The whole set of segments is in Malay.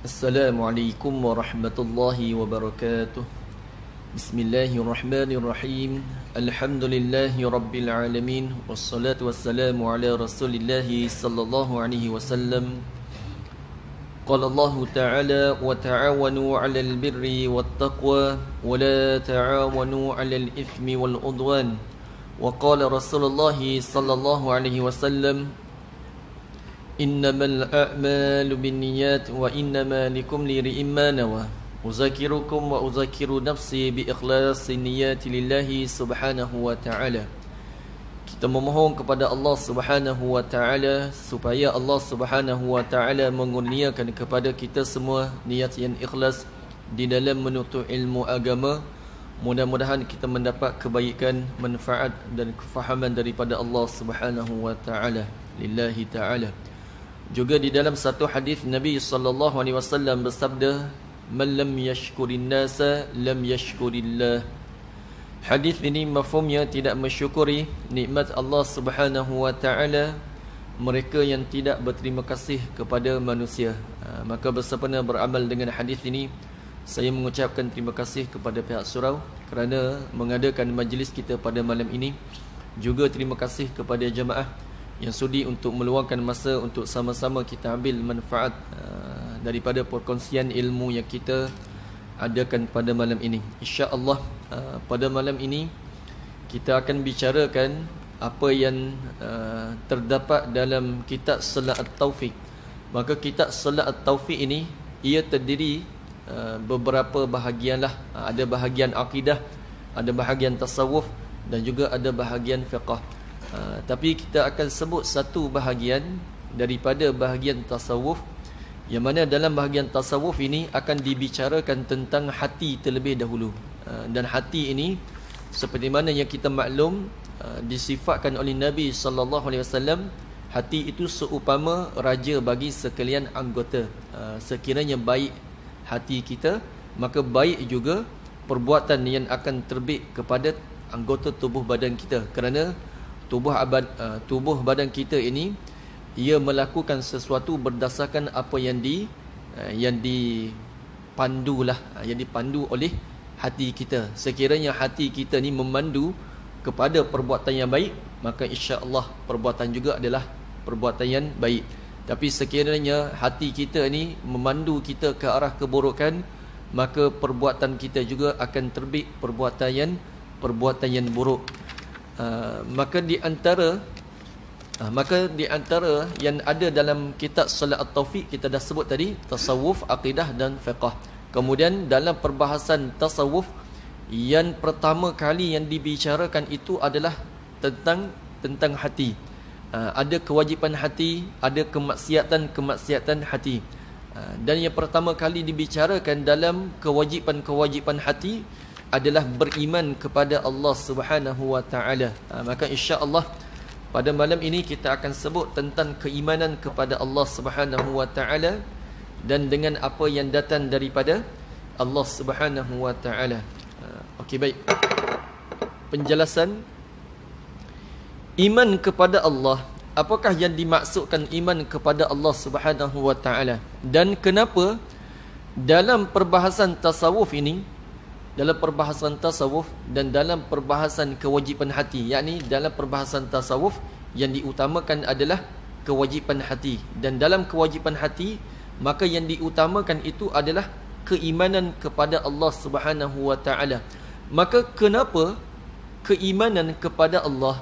Assalamualaikum warahmatullahi wabarakatuh. Bismillahirrahmanirrahim. Alhamdulillahi rabbil alamin. Wassalatu wassalamu ala rasulillahi sallallahu alaihi wasallam. Qala Allah ta'ala wa ta'awanu 'alal birri wattaqwa wa la ta'awanu 'alal ithmi wal 'udwan. Wa qala Rasulullah sallallahu alaihi wasallam Innamal a'malu binniyat wa innama likulli imrin ma nawa. Uzakirukum wa uzakiru nafsi bi ikhlasi niyyati lillahi subhanahu wa ta'ala. Kita memohon kepada Allah subhanahu wa ta'ala supaya Allah subhanahu wa ta'ala mengurniakan kepada kita semua niat yang ikhlas di dalam menuntut ilmu agama. Mudah-mudahan kita mendapat kebaikan, manfaat dan kefahaman daripada Allah subhanahu wa ta'ala. Lillahi ta'ala. Juga di dalam satu hadis Nabi sallallahu alaihi wasallam bersabda, "Man lam yashkurin nasa lam yashkurillah." Hadis ini mafhumnya tidak mensyukuri nikmat Allah Subhanahu wa taala, mereka yang tidak berterima kasih kepada manusia. Maka bersempena beramal dengan hadis ini, saya mengucapkan terima kasih kepada pihak surau kerana mengadakan majlis kita pada malam ini. Juga terima kasih kepada jemaah yang sudi untuk meluangkan masa untuk sama-sama kita ambil manfaat daripada perkongsian ilmu yang kita adakan pada malam ini. InsyaAllah pada malam ini kita akan bicarakan apa yang terdapat dalam kitab Salat At-Taufiq. Maka kitab Salat At-Taufiq ini ia terdiri beberapa bahagian lah. Ada bahagian akidah, ada bahagian tasawuf dan juga ada bahagian fiqh. Tapi kita akan sebut satu bahagian daripada bahagian tasawuf, yang mana dalam bahagian tasawuf ini akan dibicarakan tentang hati terlebih dahulu. Dan hati ini seperti mana yang kita maklum disifatkan oleh Nabi sallallahu alaihi wasallam, hati itu seumpama raja bagi sekalian anggota. Sekiranya baik hati kita, maka baik juga perbuatan yang akan terbit kepada anggota tubuh badan kita. Kerana tubuh badan kita ini ia melakukan sesuatu berdasarkan apa yang dipandu oleh hati kita. Sekiranya hati kita ni memandu kepada perbuatan yang baik, maka insya-Allah perbuatan juga adalah perbuatan yang baik. Tapi sekiranya hati kita ni memandu kita ke arah keburukan, maka perbuatan kita juga akan terbit perbuatan yang buruk. Maka di antara yang ada dalam kitab Salat At-Taufiq, kita dah sebut tadi tasawuf, akidah dan fiqh. Kemudian dalam perbahasan tasawuf, yang pertama kali yang dibicarakan itu adalah tentang hati. Ada kewajipan hati, ada kemaksiatan hati. Dan yang pertama kali dibicarakan dalam kewajipan hati adalah beriman kepada Allah Subhanahu wa taala. Maka insya-Allah pada malam ini kita akan sebut tentang keimanan kepada Allah Subhanahu wa taala dan dengan apa yang datang daripada Allah Subhanahu wa taala. Okey, baik. Penjelasan iman kepada Allah. Apakah yang dimaksudkan iman kepada Allah Subhanahu wa taala? Dan kenapa dalam perbahasan tasawuf ini, dalam perbahasan tasawuf dan dalam perbahasan kewajipan hati, yakni dalam perbahasan tasawuf yang diutamakan adalah kewajipan hati, dan dalam kewajipan hati maka yang diutamakan itu adalah keimanan kepada Allah Subhanahu wa taala. Maka kenapa keimanan kepada Allah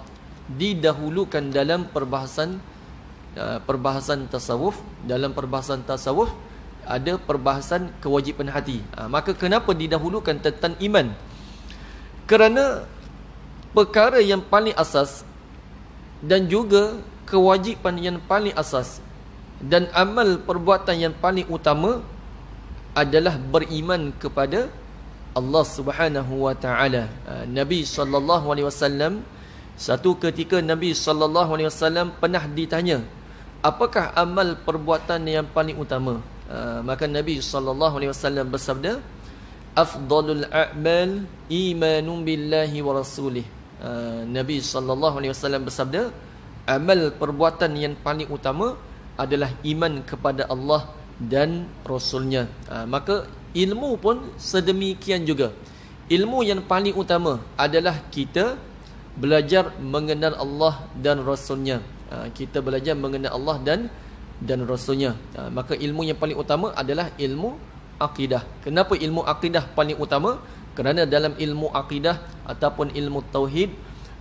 didahulukan dalam perbahasan tasawuf? Dalam perbahasan tasawuf ada perbahasan kewajipan hati. Maka kenapa didahulukan tentang iman? Kerana perkara yang paling asas dan juga kewajipan yang paling asas dan amal perbuatan yang paling utama adalah beriman kepada Allah Subhanahu wa taala. Nabi sallallahu alaihi wasallam, satu ketika Nabi sallallahu alaihi wasallam pernah ditanya, apakah amal perbuatan yang paling utama? Maka Nabi SAW bersabda, afdalul a'mal imanun billahi wa rasulih. Nabi SAW bersabda, amal perbuatan yang paling utama adalah iman kepada Allah dan Rasulnya. Maka ilmu pun sedemikian juga. Ilmu yang paling utama adalah kita belajar mengenal Allah dan Rasulnya. Kita belajar mengenal Allah dan Rasulnya. Maka ilmu yang paling utama adalah ilmu akidah. Kenapa ilmu akidah paling utama? Kerana dalam ilmu akidah ataupun ilmu tauhid,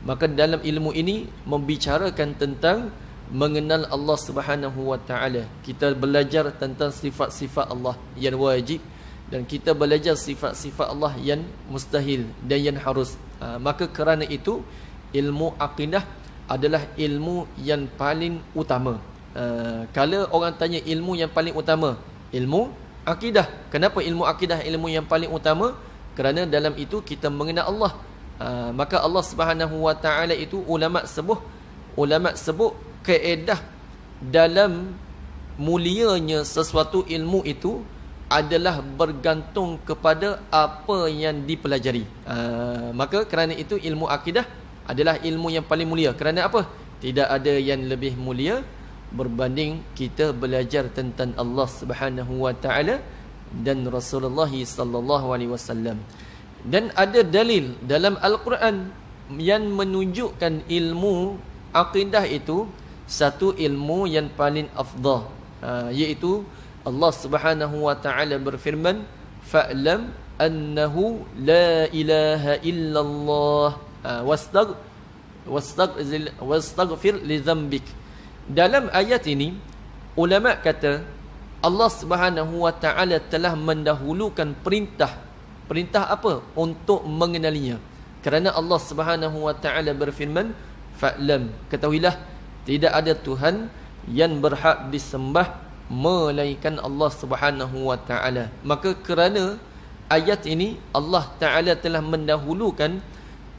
maka dalam ilmu ini membicarakan tentang mengenal Allah Subhanahu wa taala. Kita belajar tentang sifat-sifat Allah yang wajib, dan kita belajar sifat-sifat Allah yang mustahil dan yang harus. Maka kerana itu ilmu akidah adalah ilmu yang paling utama. Kalau orang tanya ilmu yang paling utama, ilmu akidah. Kenapa ilmu akidah ilmu yang paling utama? Kerana dalam itu kita mengenal Allah. Maka Allah Subhanahu wa taala itu ulama sebut kaedah dalam mulianya sesuatu ilmu itu adalah bergantung kepada apa yang dipelajari. Maka kerana itu ilmu akidah adalah ilmu yang paling mulia. Kerana apa? Tidak ada yang lebih mulia berbanding kita belajar tentang Allah Subhanahu wa taala dan Rasulullah sallallahu alaihi wasallam. Dan ada dalil dalam Al-Quran yang menunjukkan ilmu akidah itu satu ilmu yang paling afdal, iaitu Allah Subhanahu wa taala berfirman, fa'lam annahu la ilaha illallah wastaghfir li dhanbik. Dalam ayat ini ulama kata Allah Subhanahu wa taala telah mendahulukan perintah apa? Untuk mengenalinya. Kerana Allah Subhanahu wa taala berfirman, fa'lam, ketahuilah tidak ada Tuhan yang berhak disembah melainkan Allah Subhanahu wa taala. Maka kerana ayat ini Allah taala telah mendahulukan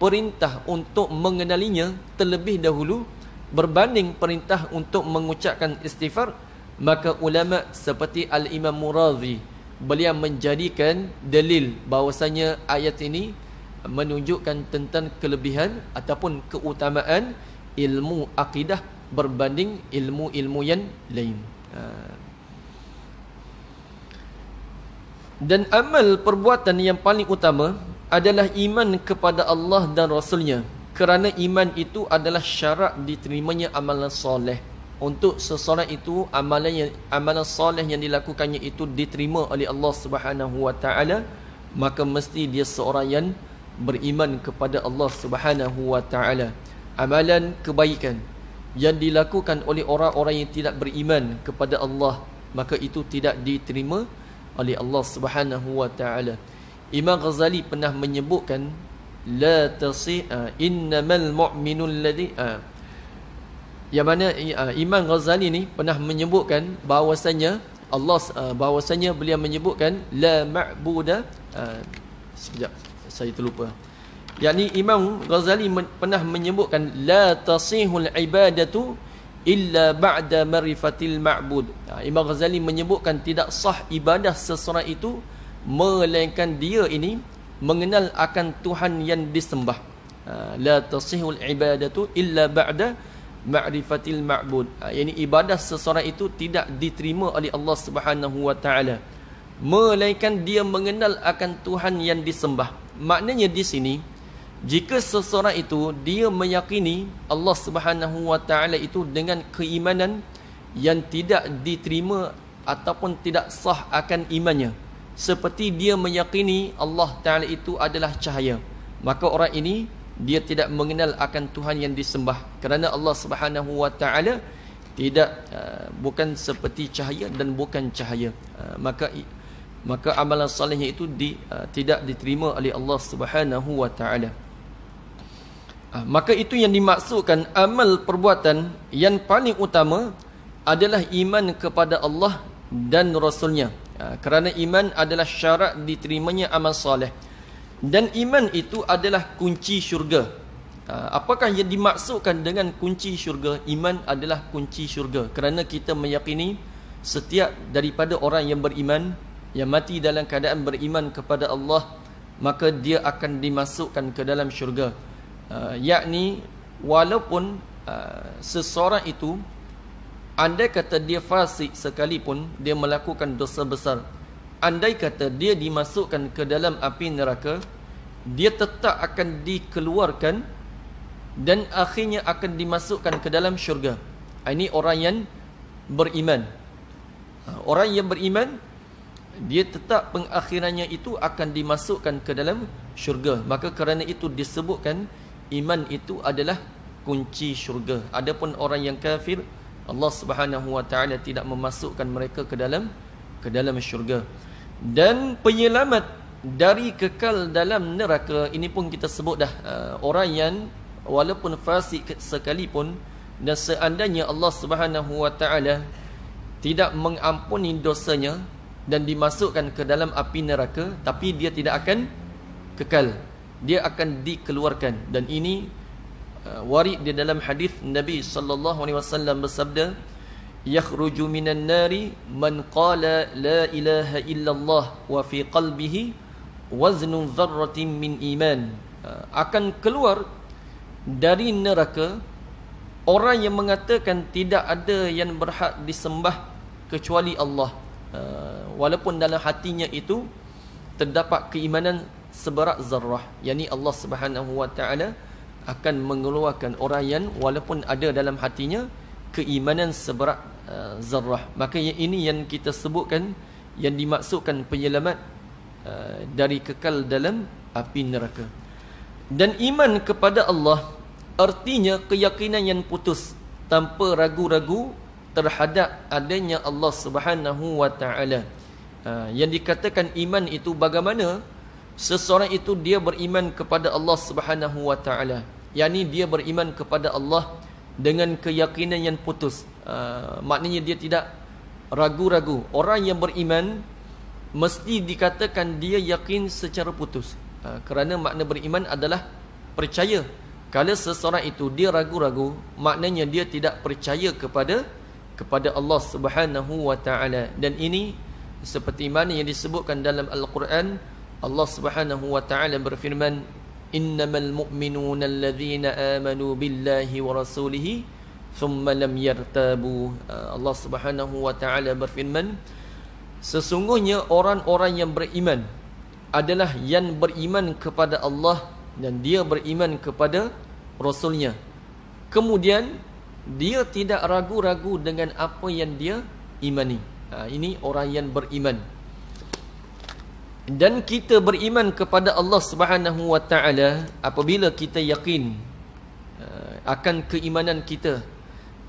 perintah untuk mengenalinya terlebih dahulu berbanding perintah untuk mengucapkan istighfar, maka ulama seperti Al-Imam Murazi beliau menjadikan dalil bahawasanya ayat ini menunjukkan tentang kelebihan ataupun keutamaan ilmu akidah berbanding ilmu-ilmu yang lain. Dan amal perbuatan yang paling utama adalah iman kepada Allah dan Rasulnya. Kerana iman itu adalah syarat diterimanya amalan soleh. Untuk seseorang itu amalan soleh yang dilakukannya itu diterima oleh Allah Subhanahu wa taala, maka mesti dia seorang yang beriman kepada Allah Subhanahu wa taala. Amalan kebaikan yang dilakukan oleh orang-orang yang tidak beriman kepada Allah, maka itu tidak diterima oleh Allah Subhanahu wa taala. Imam Ghazali pernah menyebutkan la tasih innamal mu'minul ladzi yang mana Imam Ghazali ni pernah menyebutkan bahawasanya bahawasanya beliau menyebutkan la ma'buda sekejap saya terlupa. Yakni Imam Ghazali pernah menyebutkan la tasihul ibadatu illa ba'da marifatil ma'bud. Imam Ghazali menyebutkan tidak sah ibadah seseorang itu melainkan dia ini mengenal akan Tuhan yang disembah. La tasihul ibadatu illa ba'da ma'rifatil ma'bud. Yani ibadah seseorang itu tidak diterima oleh Allah Subhanahu wa taala melainkan dia mengenal akan Tuhan yang disembah. Maknanya di sini, jika seseorang itu dia meyakini Allah Subhanahu wa taala itu dengan keimanan yang tidak diterima ataupun tidak sah akan imannya, seperti dia meyakini Allah taala itu adalah cahaya, maka orang ini dia tidak mengenal akan Tuhan yang disembah. Kerana Allah Subhanahu wa taala tidak bukan seperti cahaya dan bukan cahaya, maka amalan solehnya itu tidak diterima oleh Allah Subhanahu wa taala. Maka itu yang dimaksudkan amal perbuatan yang paling utama adalah iman kepada Allah dan Rasulnya. Kerana iman adalah syarat diterimanya amal soleh. Dan iman itu adalah kunci syurga. Apakah yang dimaksudkan dengan kunci syurga? Iman adalah kunci syurga. Kerana kita meyakini setiap daripada orang yang beriman, yang mati dalam keadaan beriman kepada Allah, maka dia akan dimasukkan ke dalam syurga. Yakni walaupun seseorang itu andai kata dia fasik sekalipun, dia melakukan dosa besar, andai kata dia dimasukkan ke dalam api neraka, dia tetap akan dikeluarkan dan akhirnya akan dimasukkan ke dalam syurga. Ini orang yang beriman. Orang yang beriman, dia tetap pengakhirannya itu akan dimasukkan ke dalam syurga. Maka kerana itu disebutkan iman itu adalah kunci syurga. Adapun orang yang kafir, Allah Subhanahu wa taala tidak memasukkan mereka ke dalam syurga. Dan penyelamat dari kekal dalam neraka ini pun kita sebut dah, orang yang walaupun fasik sekalipun, dan seandainya Allah Subhanahu wa taala tidak mengampuni dosanya dan dimasukkan ke dalam api neraka, tapi dia tidak akan kekal, dia akan dikeluarkan. Dan ini warid di dalam hadis Nabi sallallahu alaihi wasallam bersabda, yakhruju minan nari man qala la ilaha illallah wa fi qalbihi waznu dzarratin min iman. Akan keluar dari neraka orang yang mengatakan tidak ada yang berhak disembah kecuali Allah, walaupun dalam hatinya itu terdapat keimanan seberat zarrah. Yani Allah Subhanahu wa taala akan mengeluarkan orang yang walaupun ada dalam hatinya keimanan seberat zarrah. Maka ini yang kita sebutkan yang dimaksudkan penyelamat dari kekal dalam api neraka. Dan iman kepada Allah artinya keyakinan yang putus tanpa ragu-ragu terhadap adanya Allah Subhanahu wa taala. Yang dikatakan iman itu bagaimana seseorang itu dia beriman kepada Allah Subhanahu wa taala, yakni dia beriman kepada Allah dengan keyakinan yang putus. Maknanya dia tidak ragu-ragu. Orang yang beriman mesti dikatakan dia yakin secara putus, kerana makna beriman adalah percaya. Kalau seseorang itu dia ragu-ragu, maknanya dia tidak percaya kepada Allah Subhanahu wa taala. Dan ini seperti mana yang disebutkan dalam Al-Quran, Allah Subhanahu wa taala berfirman, innamal mu'minuna alladhina amanu billahi wa rasulihi thumma lam yartabu. Allah Subhanahu wa taala berfirman, sesungguhnya orang-orang yang beriman adalah yang beriman kepada Allah dan dia beriman kepada Rasulnya, kemudian dia tidak ragu-ragu dengan apa yang dia imani. Ini orang yang beriman. Dan kita beriman kepada Allah Subhanahu wa taala apabila kita yakin akan keimanan kita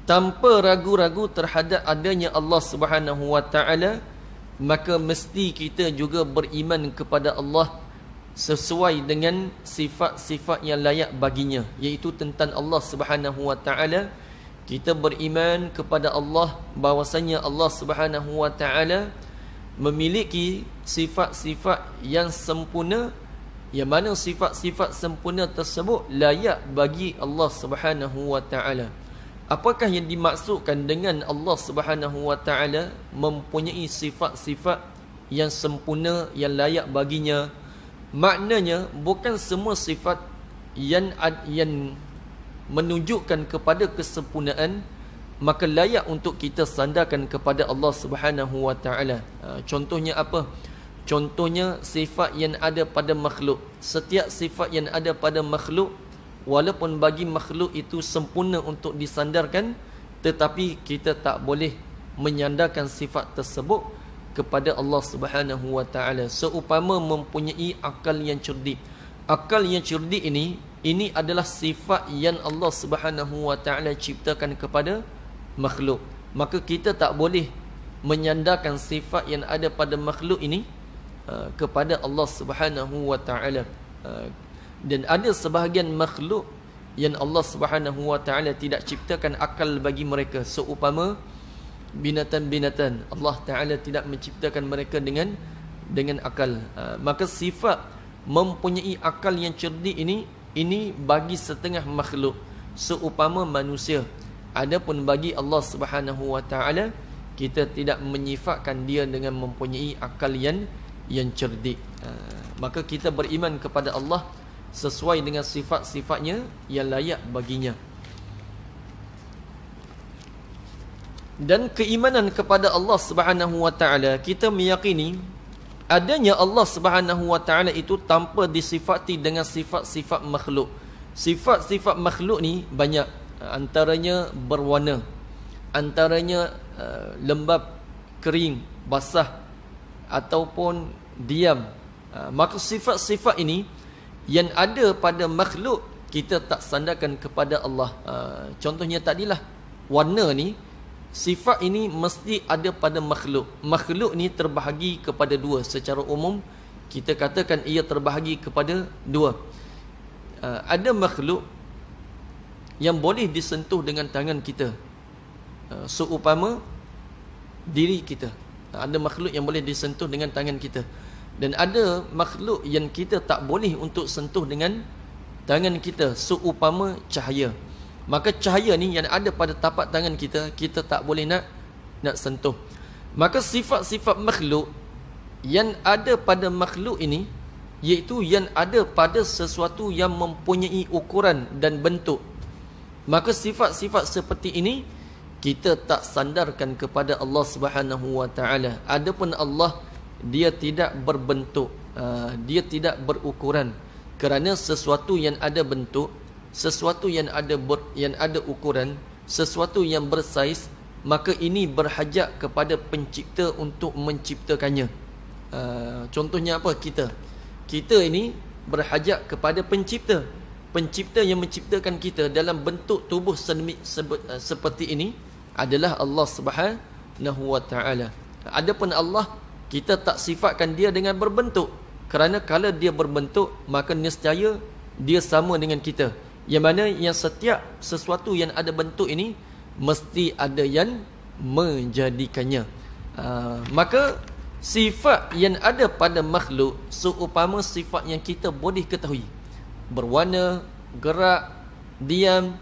tanpa ragu-ragu terhadap adanya Allah Subhanahu wa taala, maka mesti kita juga beriman kepada Allah sesuai dengan sifat-sifat yang layak baginya, iaitu tentang Allah Subhanahu wa taala. Kita beriman kepada Allah bahwasanya Allah Subhanahu wa taala memiliki sifat-sifat yang sempurna, yang mana sifat-sifat sempurna tersebut layak bagi Allah Subhanahu wa taala. Apakah yang dimaksudkan dengan Allah Subhanahu wa taala mempunyai sifat-sifat yang sempurna yang layak baginya? Maknanya bukan semua sifat yang menunjukkan kepada kesempurnaan maka layak untuk kita sandarkan kepada Allah Subhanahu wa taala. Contohnya apa? Contohnya sifat yang ada pada makhluk. Setiap sifat yang ada pada makhluk, walaupun bagi makhluk itu sempurna untuk disandarkan, tetapi kita tak boleh menyandarkan sifat tersebut kepada Allah Subhanahu wa taala. Seumpama mempunyai akal yang cerdik. Akal yang cerdik ini adalah sifat yang Allah Subhanahu wa taala ciptakan kepada makhluk. Maka kita tak boleh menyandarkan sifat yang ada pada makhluk ini kepada Allah Subhanahu wa taala. Dan ada sebahagian makhluk yang Allah Subhanahu wa taala tidak ciptakan akal bagi mereka, seumpama binatang-binatang. Allah taala tidak menciptakan mereka dengan akal. Maka sifat mempunyai akal yang cerdik ini bagi setengah makhluk, seumpama manusia. Adapun bagi Allah Subhanahu wa taala, kita tidak menyifatkan dia dengan mempunyai akal yang cerdik. Maka kita beriman kepada Allah sesuai dengan sifat-sifatnya yang layak baginya. Dan keimanan kepada Allah Subhanahu wa taala, kita meyakini adanya Allah Subhanahu wa taala itu tanpa disifati dengan sifat-sifat makhluk. Sifat-sifat makhluk ni banyak, antaranya berwarna, antaranya lembab, kering, basah ataupun diam. Maka sifat-sifat ini yang ada pada makhluk kita tak sandarkan kepada Allah. Contohnya tadilah warna ni, sifat ini mesti ada pada makhluk. Makhluk ni terbahagi kepada dua. Secara umum kita katakan ia terbahagi kepada dua. Ada makhluk yang boleh disentuh dengan tangan kita, seumpama diri kita. Ada makhluk yang boleh disentuh dengan tangan kita. Dan ada makhluk yang kita tak boleh untuk sentuh dengan tangan kita, seumpama cahaya. Maka cahaya ni yang ada pada tapak tangan kita, kita tak boleh nak sentuh. Maka sifat-sifat makhluk yang ada pada makhluk ini, iaitu yang ada pada sesuatu yang mempunyai ukuran dan bentuk. Maka sifat-sifat seperti ini kita tak sandarkan kepada Allah Subhanahu wa taala. Adapun Allah, dia tidak berbentuk, dia tidak berukuran. Kerana sesuatu yang ada bentuk, sesuatu yang ada ukuran, sesuatu yang bersaiz, maka ini berhajat kepada pencipta untuk menciptakannya. Contohnya apa? Kita ini berhajat kepada pencipta. Pencipta yang menciptakan kita dalam bentuk tubuh seperti ini adalah Allah Subhanahu wa taala. Adapun Allah, kita tak sifatkan dia dengan berbentuk, kerana kalau dia berbentuk maka nescaya dia sama dengan kita. Yang mana yang setiap sesuatu yang ada bentuk ini mesti ada yang menjadikannya. Maka sifat yang ada pada makhluk seumpama sifat yang kita boleh ketahui, berwarna, gerak, diam,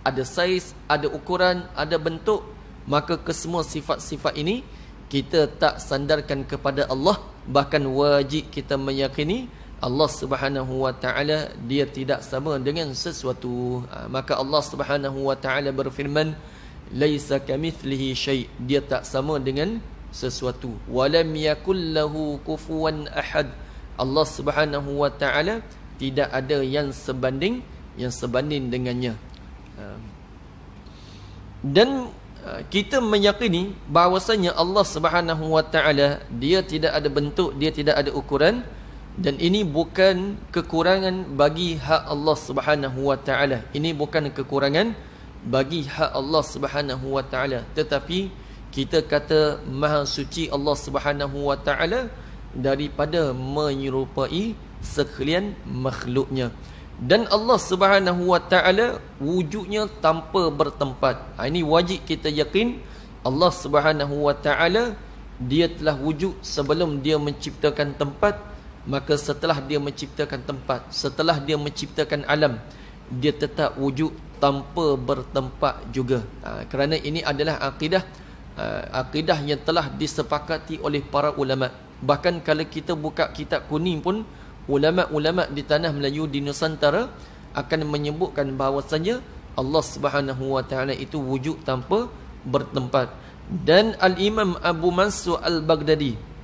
ada saiz, ada ukuran, ada bentuk. Maka kesemua sifat-sifat ini kita tak sandarkan kepada Allah. Bahkan wajib kita meyakini Allah Subhanahu wa taala dia tidak sama dengan sesuatu. Maka Allah Subhanahu wa taala berfirman, laisa kamitslihi syai', dia tak sama dengan sesuatu. Walam yakul lahu kufuwan ahad, Allah Subhanahu wa taala tidak ada yang sebanding dengannya. Dan kita meyakini bahawasanya Allah Subhanahu wa taala dia tidak ada bentuk, dia tidak ada ukuran. Dan ini bukan kekurangan bagi hak Allah Subhanahu wa taala. Ini bukan kekurangan bagi hak Allah Subhanahu wa taala, tetapi kita kata maha suci Allah Subhanahu wa taala daripada menyerupai sekalian makhluknya. Dan Allah Subhanahu wa taala wujudnya tanpa bertempat. Ini wajib kita yakin Allah Subhanahu wa taala dia telah wujud sebelum dia menciptakan tempat. Maka setelah dia menciptakan tempat, setelah dia menciptakan alam, dia tetap wujud tanpa bertempat juga. Kerana ini adalah akidah yang telah disepakati oleh para ulama. Bahkan kalau kita buka kitab kuning pun, ulama-ulama di tanah Melayu di Nusantara akan menyebutkan bahawasanya Allah Subhanahu wa taala itu wujud tanpa bertempat. Dan Al-Imam Abu Mansur Al-Baghdadi,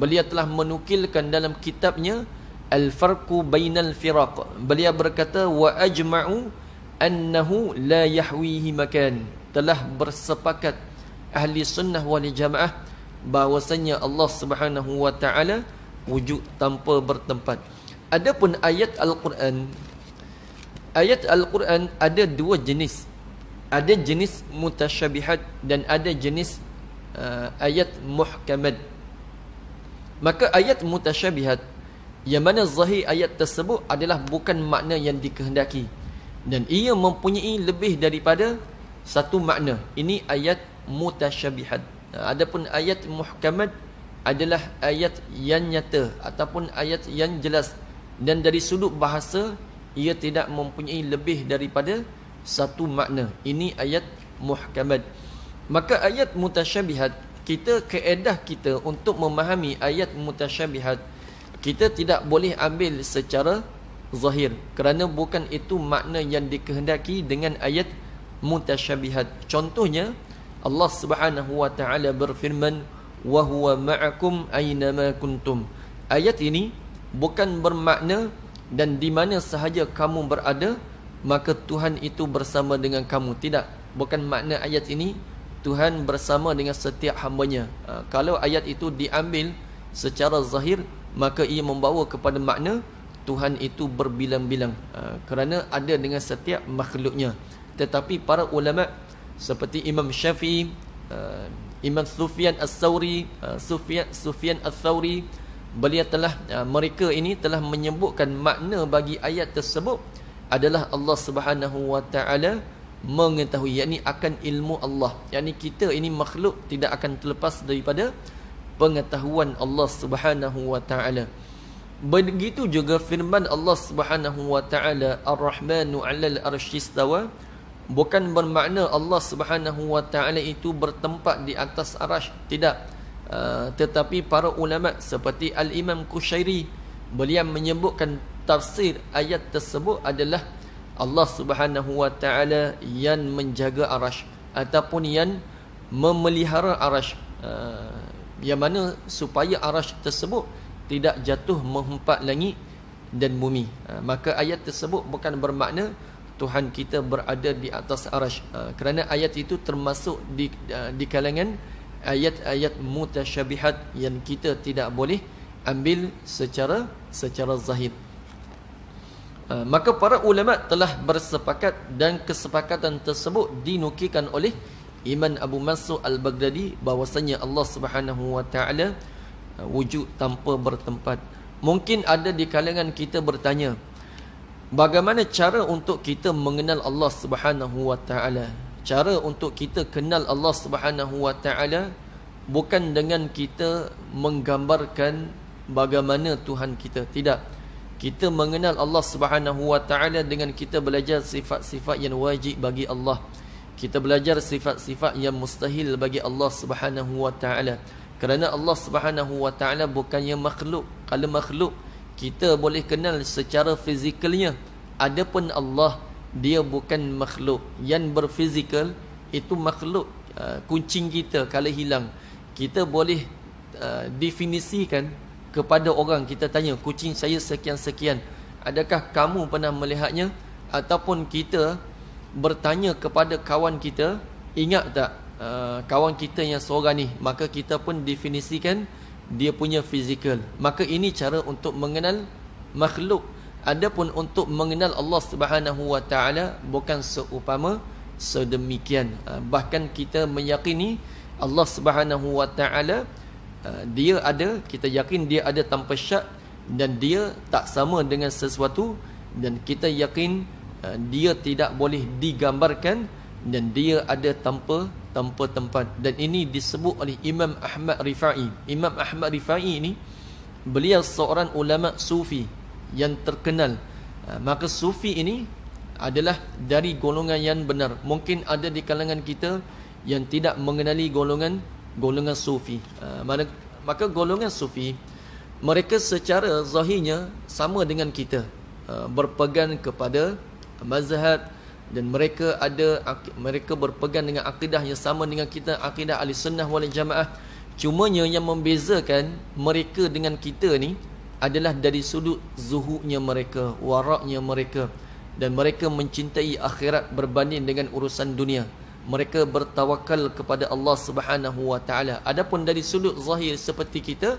beliau telah menukilkan dalam kitabnya Al-Farqu Bainal Firaq, beliau berkata, wa ajma'u annahu la yahwihi makan, telah bersepakat ahli sunnah wal jamaah bahawasanya Allah Subhanahu wa taala wujud tanpa bertempat. Adapun ayat Al-Quran, ada dua jenis. Ada jenis mutasyabihat dan ada jenis ayat muhkamat. Maka ayat mutasyabihat, yang mana zahir ayat tersebut adalah bukan makna yang dikehendaki, dan ia mempunyai lebih daripada satu makna. Ini ayat mutasyabihat. Adapun ayat muhkamat adalah ayat yang nyata ataupun ayat yang jelas, dan dari sudut bahasa ia tidak mempunyai lebih daripada satu makna. Ini ayat muhkamat. Maka ayat mutasyabihat, kaedah kita untuk memahami ayat mutasyabihat, kita tidak boleh ambil secara zahir, kerana bukan itu makna yang dikehendaki dengan ayat mutasyabihat. Contohnya, Allah Subhanahu wa taala berfirman, wa huwa ma'akum aynama kuntum. Ayat ini bukan bermakna dan di mana sahaja kamu berada maka Tuhan itu bersama dengan kamu. Tidak, bukan makna ayat ini Tuhan bersama dengan setiap hamba-Nya. Kalau ayat itu diambil secara zahir, maka ia membawa kepada makna Tuhan itu berbilang-bilang, kerana ada dengan setiap makhluknya. Tetapi para ulama seperti Imam Syafi'i, Imam Sufyan Ats-Tsauri, Sufyan Ats-Tsauri, beliau telah mereka ini telah menyebutkan makna bagi ayat tersebut adalah Allah Subhanahu wa taala mengetahui, yakni akan ilmu Allah, yakni kita ini makhluk tidak akan terlepas daripada pengetahuan Allah Subhanahu wa taala. Begitu juga firman Allah Subhanahu wa taala, Ar-Rahmanu 'alal 'arsy istawa, bukan bermakna Allah Subhanahu wa taala itu bertempat di atas arasy, tidak. Tetapi para ulama seperti Al-Imam Qushairi, beliau menyebutkan tafsir ayat tersebut adalah Allah Subhanahu wa taala yang menjaga arasy ataupun yang memelihara arasy, yang mana supaya arasy tersebut tidak jatuh menghempat langit dan bumi. Maka ayat tersebut bukan bermakna Tuhan kita berada di atas arasy, kerana ayat itu termasuk di kalangan ayat-ayat mutasyabihat yang kita tidak boleh ambil secara zahir. Maka para ulama telah bersepakat dan kesepakatan tersebut dinukilkan oleh Imam Abu Mansur Al-Baghdadi bahwasanya Allah Subhanahu wa taala wujud tanpa bertempat. Mungkin ada di kalangan kita bertanya, bagaimana cara untuk kita mengenal Allah Subhanahu wa taala? Cara untuk kita kenal Allah Subhanahu wa taala bukan dengan kita menggambarkan bagaimana Tuhan kita, tidak. Kita mengenal Allah Subhanahu wa taala dengan kita belajar sifat-sifat yang wajib bagi Allah. Kita belajar sifat-sifat yang mustahil bagi Allah Subhanahu wa taala. Kerana Allah Subhanahu wa taala bukannya makhluk. Kalau makhluk kita boleh kenal secara fizikalnya. Adapun Allah, dia bukan makhluk. Yang berfizikal itu makhluk. Kucing kita kalau hilang, kita boleh definisikan kepada orang. Kita tanya, kucing saya sekian-sekian, adakah kamu pernah melihatnya? Ataupun kita bertanya kepada kawan kita, ingat tak kawan kita yang seorang ni, maka kita pun definisikan dia punya fizikal. Maka ini cara untuk mengenal makhluk. Adapun untuk mengenal Allah Subhanahu wa taala bukan seumpama sedemikian. Bahkan kita meyakini Allah Subhanahu wa taala dia ada, kita yakin dia ada tanpa syak, dan dia tak sama dengan sesuatu, dan kita yakin dia tidak boleh digambarkan, dan dia ada tanpa tempat. Dan ini disebut oleh Imam Ahmad Rifai. Imam Ahmad Rifai ini beliau seorang ulama sufi yang terkenal. Maka sufi ini adalah dari golongan yang benar. Mungkin ada di kalangan kita yang tidak mengenali golongan sufi. Maka golongan sufi, mereka secara zahirnya sama dengan kita, berpegang kepada mazhab, dan mereka berpegang dengan akidah yang sama dengan kita, akidah Ahlussunnah wal Jamaah. Cumanya yang membezakan mereka dengan kita ni adalah dari sudut zuhudnya mereka, waraknya mereka, dan mereka mencintai akhirat berbanding dengan urusan dunia. Mereka bertawakal kepada Allah Subhanahu wa taala. Adapun dari sudut zahir seperti kita,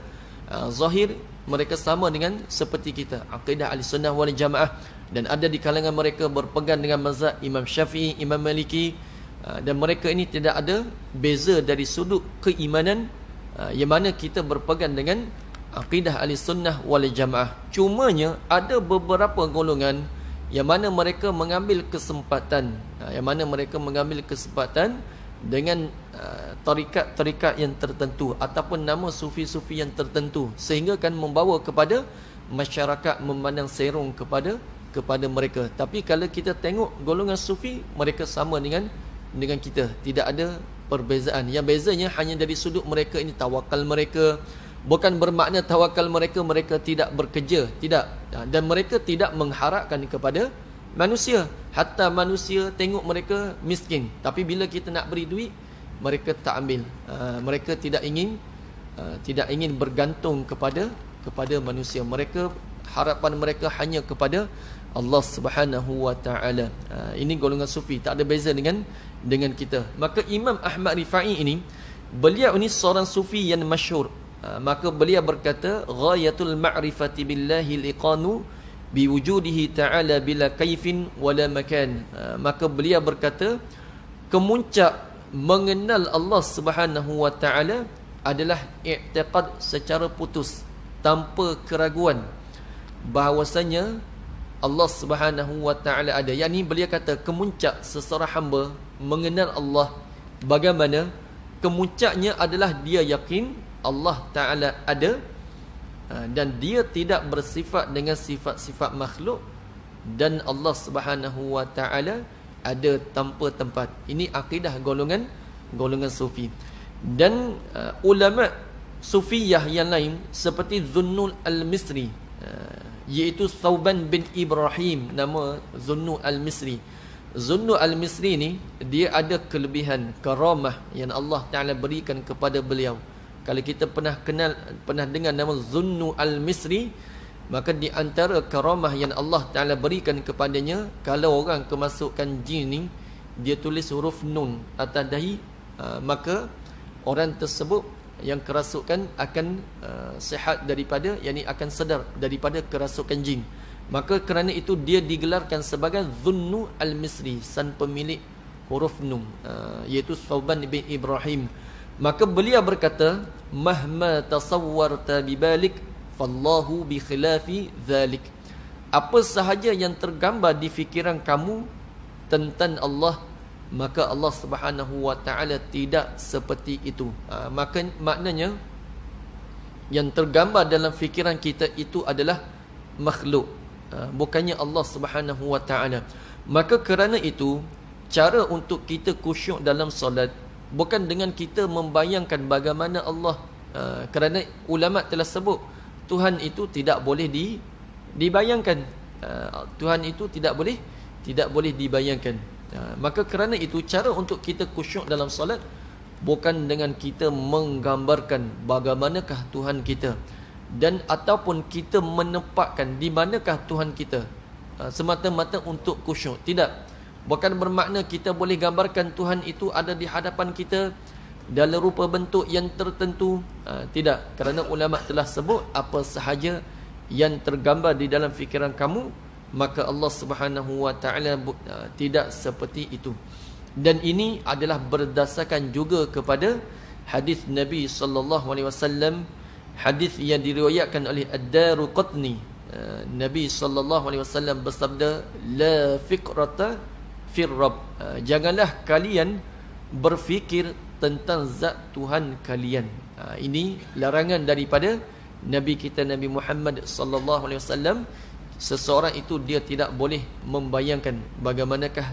zahir mereka sama dengan seperti kita, akidah Ahlussunnah wal Jamaah, dan ada di kalangan mereka berpegang dengan mazhab Imam Syafi'i, Imam Maliki, dan mereka ini tidak ada beza dari sudut keimanan, yang mana kita berpegang dengan akidah Ahlussunnah wal Jamaah. Cumanya ada beberapa golongan yang mana mereka mengambil kesempatan, dengan tarikat yang tertentu ataupun nama sufi-sufi yang tertentu, sehingga kan membawa kepada masyarakat memandang serong kepada mereka. Tapi kalau kita tengok golongan sufi, mereka sama dengan kita, tidak ada perbezaan. Yang bezanya hanya dari sudut mereka ini tawakal mereka. Bukan bermakna tawakal mereka tidak bekerja, tidak. Dan mereka tidak mengharapkan kepada manusia. Hatta manusia tengok mereka miskin, tapi bila kita nak beri duit, mereka tak ambil. Mereka tidak ingin bergantung kepada manusia. Mereka, harapan mereka hanya kepada Allah Subhanahu wa taala. Ini golongan sufi, tak ada beza dengan kita. Maka Imam Ahmad Rifai ini, beliau ini seorang sufi yang masyhur. Maka beliau berkata, ghayatul ma'rifati billahi liqanu biwujudihi ta'ala bila kaifin wala makan. Maka beliau berkata, kemuncak mengenal Allah Subhanahu wa taala adalah i'tiqad secara putus, tanpa keraguan, bahawasanya Allah Subhanahu wa taala ada. Yang ni beliau kata kemuncak seseorang hamba mengenal Allah, bagaimana kemuncaknya adalah dia yakin Allah taala ada, dan dia tidak bersifat dengan sifat-sifat makhluk, dan Allah Subhanahu wa taala ada tanpa tempat. Ini akidah golongan sufi. Dan ulama sufiyah yang lain seperti Zunnun al-Misri, iaitu Thawban bin Ibrahim, nama Zunnun al-Misri. Zunnun al-Misri ni dia ada kelebihan karamah yang Allah Taala berikan kepada beliau. Kalau kita pernah dengar nama Zunnun al-Misri, maka di antara karamah yang Allah Taala berikan kepadanya, kalau orang kemasukan jin ni, dia tulis huruf nun atas dahi, maka orang tersebut yang kerasukan akan sihat daripada, yakni akan sedar daripada kerasukan jin. Maka kerana itu dia digelarkan sebagai Zunnu al-Misri, sang pemilik huruf nun, iaitu Thawban bin Ibrahim. Maka beliau berkata, mahma tasawwarta bibalik fallahu bi khilafi dhalik. Apa sahaja yang tergambar di fikiran kamu tentang Allah, maka Allah Subhanahu wa taala tidak seperti itu. Maknanya yang tergambar dalam fikiran kita itu adalah makhluk, bukannya Allah Subhanahu wa taala. Maka kerana itu, cara untuk kita khusyuk dalam solat bukan dengan kita membayangkan bagaimana Allah, kerana ulama telah sebut Tuhan itu tidak boleh dibayangkan. Tuhan itu tidak boleh dibayangkan. Maka kerana itu, cara untuk kita khusyuk dalam solat bukan dengan kita menggambarkan bagaimanakah Tuhan kita, dan ataupun kita menempatkan di manakah Tuhan kita semata-mata untuk khusyuk. Tidak. Bukan bermakna kita boleh gambarkan Tuhan itu ada di hadapan kita dalam rupa bentuk yang tertentu. Tidak. Kerana ulama telah sebut apa sahaja yang tergambar di dalam fikiran kamu, maka Allah Subhanahu wa taala tidak seperti itu. Dan ini adalah berdasarkan juga kepada hadis Nabi sallallahu alaihi wasallam, hadis yang diriwayatkan oleh Ad-Daruqutni. Nabi sallallahu alaihi wasallam bersabda, la fikrata fir rabb. Janganlah kalian berfikir tentang zat Tuhan kalian. Ini larangan daripada Nabi kita Nabi Muhammad sallallahu alaihi wasallam. Seseorang itu dia tidak boleh membayangkan bagaimanakah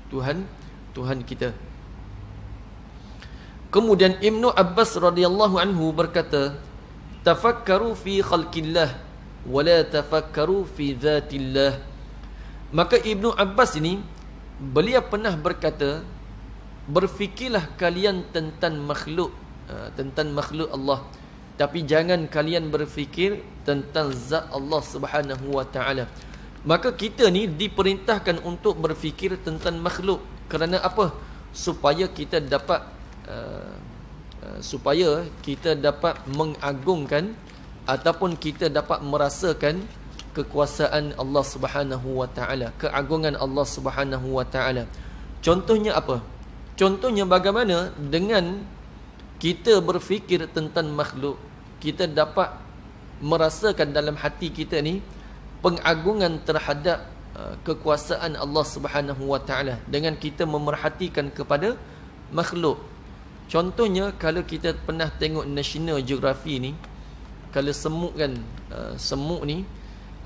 Tuhan kita. Kemudian Ibnu Abbas radhiyallahu anhu berkata, tafakkaru fi khalqillah wa la tafakkaru fi dzatillah. Maka Ibnu Abbas ini beliau pernah berkata, berfikirlah kalian tentang makhluk Allah, tapi jangan kalian berfikir tentang zat Allah Subhanahu wa taala. Maka kita ni diperintahkan untuk berfikir tentang makhluk. Kerana apa? Supaya kita dapat mengagungkan ataupun kita dapat merasakan kekuasaan Allah Subhanahu wa taala, keagungan Allah Subhanahu wa taala. Contohnya apa? Contohnya bagaimana dengan kita berfikir tentang makhluk, kita dapat merasakan dalam hati kita ni pengagungan terhadap kekuasaan Allah Subhanahu wa taala dengan kita memerhatikan kepada makhluk. Contohnya kalau kita pernah tengok National Geography ni, kalau semut kan, semut ni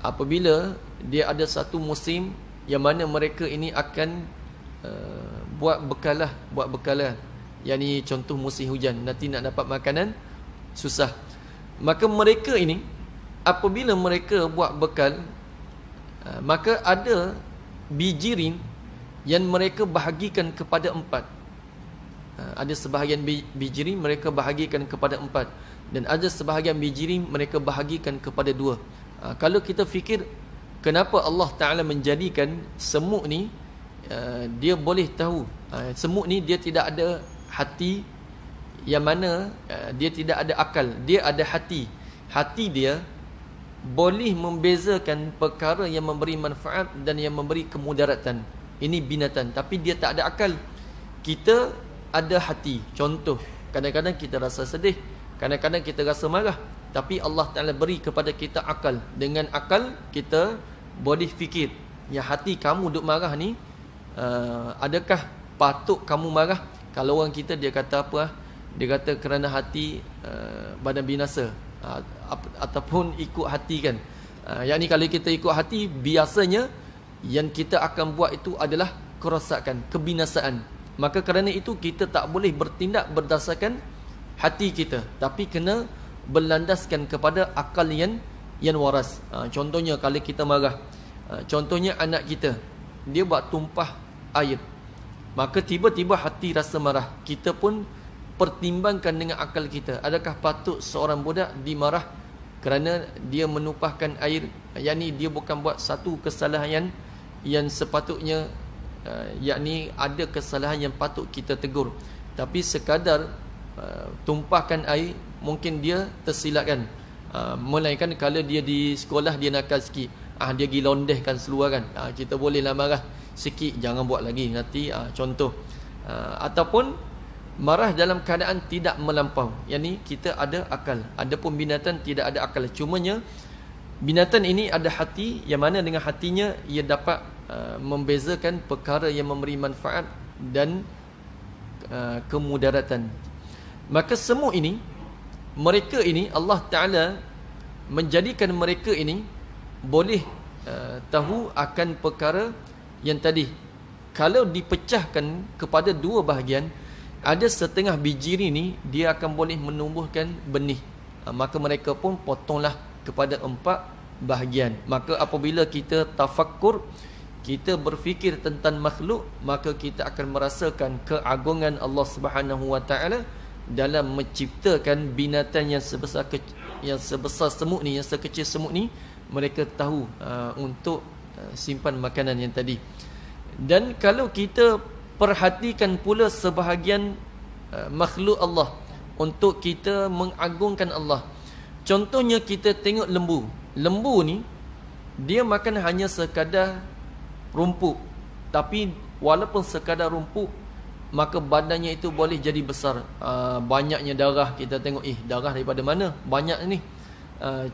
apabila dia ada satu musim yang mana mereka ini akan buat bekalan. Yang ni contoh musim hujan, nanti nak dapat makanan susah. Maka mereka ini apabila mereka buat bekal, maka ada bijirin yang mereka bahagikan kepada 4. Ada sebahagian bijri mereka bahagikan kepada 4, dan ada sebahagian bijri mereka bahagikan kepada 2. Kalau kita fikir kenapa Allah Ta'ala menjadikan semut ni, dia boleh tahu semut ni dia tidak ada hati, yang mana dia tidak ada akal, dia ada hati. Hati dia boleh membezakan perkara yang memberi manfaat dan yang memberi kemudaratan. Ini binatang, tapi dia tak ada akal. Kita ada hati. Contoh, kadang-kadang kita rasa sedih, kadang-kadang kita rasa marah, tapi Allah Ta'ala beri kepada kita akal. Dengan akal kita boleh fikir, yang hati kamu duk marah ni, adakah patut kamu marah? Kalau orang kita dia kata apa? Dia kata kerana hati badan binasa, ataupun ikut hati kan. Yang ni kalau kita ikut hati, biasanya yang kita akan buat itu adalah kerosakan, kebinasaan. Maka kerana itu kita tak boleh bertindak berdasarkan hati kita, tapi kena berlandaskan kepada akal yang waras. Contohnya kalau kita marah, contohnya anak kita dia buat tumpah air, maka tiba-tiba hati rasa marah, kita pun pertimbangkan dengan akal kita, adakah patut seorang budak dimarah kerana dia menumpahkan air? Yakni dia bukan buat satu kesalahan yang sepatutnya, yakni ada kesalahan yang patut kita tegur, tapi sekadar tumpahkan air, mungkin dia tersilatkan. Melainkan kalau dia di sekolah dia nakal sikit, dia pergi londehkan seluar kan, kita bolehlah marah sikit, jangan buat lagi nanti, contoh. Ataupun marah dalam keadaan tidak melampau, yakni kita ada akal. Adapun binatang tidak ada akal, cumanya binatang ini ada hati, yang mana dengan hatinya ia dapat membezakan perkara yang memberi manfaat dan kemudaratan. Maka semua ini, mereka ini Allah Ta'ala menjadikan mereka ini boleh tahu akan perkara yang tadi. Kalau dipecahkan kepada 2 bahagian, ada setengah bijiri ni dia akan boleh menumbuhkan benih, maka mereka pun potonglah kepada 4 bahagian. Maka apabila kita tafakkur, kita berfikir tentang makhluk, maka kita akan merasakan keagungan Allah Subhanahu Wa Taala dalam menciptakan binatang yang sebesar semut ni, yang sekecil semut ni. Mereka tahu untuk simpan makanan yang tadi. Dan kalau kita perhatikan pula sebahagian makhluk Allah, untuk kita mengagungkan Allah. Contohnya kita tengok lembu. Lembu ni dia makan hanya sekadar rumput, tapi walaupun sekadar rumput, maka badannya itu boleh jadi besar. Banyaknya darah, kita tengok, darah daripada mana? Banyak ni.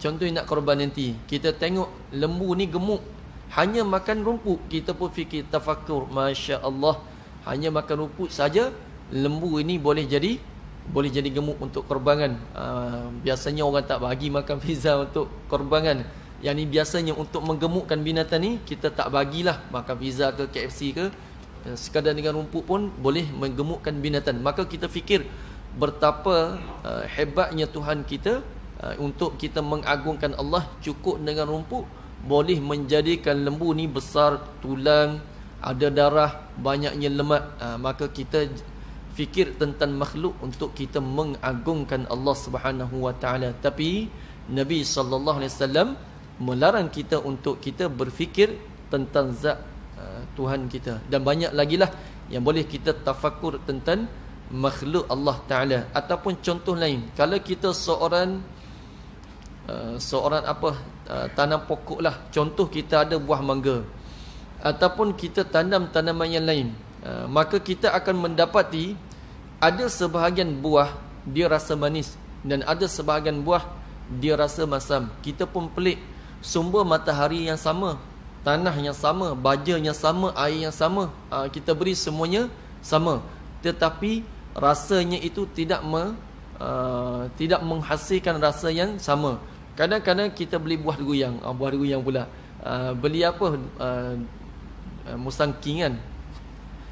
Contohnya nak korban nanti, kita tengok lembu ni gemuk, hanya makan rumput, kita pun fikir tafakur, Masya Allah, hanya makan rumput saja lembu ini boleh jadi gemuk untuk korbangan. Biasanya orang tak bagi makan pizza untuk korbangan. Yang ni biasanya untuk menggemukkan binatang ni, kita tak bagilah makan pizza ke KFC ke, sekadar dengan rumput pun boleh menggemukkan binatang. Maka kita fikir betapa hebatnya Tuhan kita, untuk kita mengagungkan Allah. Cukup dengan rumput boleh menjadikan lembu ni besar, tulang, ada darah, banyaknya lemak. Maka kita fikir tentang makhluk untuk kita mengagungkan Allah Subhanahu Wa Taala. Tapi Nabi sallallahu alaihi wasallam melarang kita untuk kita berfikir tentang zat Tuhan kita. Dan banyak lagi lah yang boleh kita tafakur tentang makhluk Allah Ta'ala. Ataupun contoh lain, kalau kita seorang tanam pokok lah, contoh kita ada buah mangga, ataupun kita tanam tanaman yang lain, maka kita akan mendapati ada sebahagian buah dia rasa manis, dan ada sebahagian buah dia rasa masam. Kita pun pelik, sumber matahari yang sama, tanah yang sama, baja yang sama, air yang sama, kita beri semuanya sama, tetapi rasanya itu tidak menghasilkan rasa yang sama. Kadang-kadang kita beli buah durian pula, beli apa, musangking kan,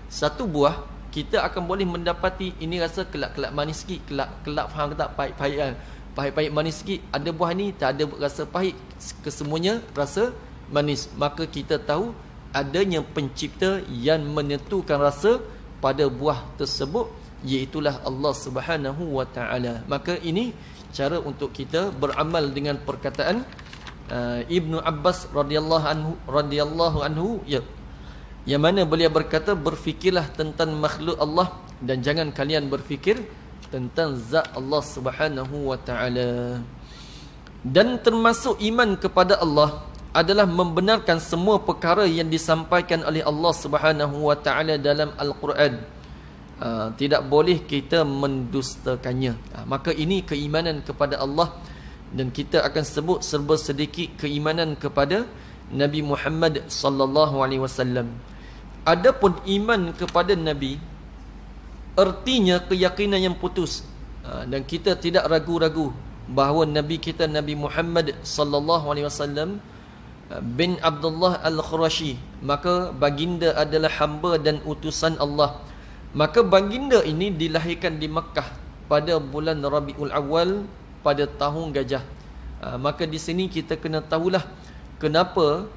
satu buah kita akan boleh mendapati ini rasa kelak-kelak manis sikit, kelak faham ke tak, pahit-pahit kan, pahit-pahit manis sikit. Ada buah ni tak ada rasa pahit, kesemuanya rasa manis. Maka kita tahu adanya pencipta yang menentukan rasa pada buah tersebut, iaitulah Allah Subhanahu wa taala. Maka ini cara untuk kita beramal dengan perkataan Ibnu Abbas radhiyallahu anhu ya, yang mana beliau berkata, berfikirlah tentang makhluk Allah dan jangan kalian berfikir tentang zat Allah Subhanahu wa taala. Dan termasuk iman kepada Allah adalah membenarkan semua perkara yang disampaikan oleh Allah Subhanahu wa taala dalam Al-Quran. Tidak boleh kita mendustakannya. Maka ini keimanan kepada Allah. Dan kita akan sebut serba sedikit keimanan kepada Nabi Muhammad sallallahu alaihi wasallam. Adapun iman kepada Nabi, artinya keyakinan yang putus, dan kita tidak ragu-ragu bahawa Nabi kita Nabi Muhammad sallallahu alaihi wasallam bin Abdullah al-Qurashi, maka baginda adalah hamba dan utusan Allah. Maka baginda ini dilahirkan di Makkah pada bulan Rabiul Awal pada tahun gajah. Maka di sini kita kena tahulah kenapa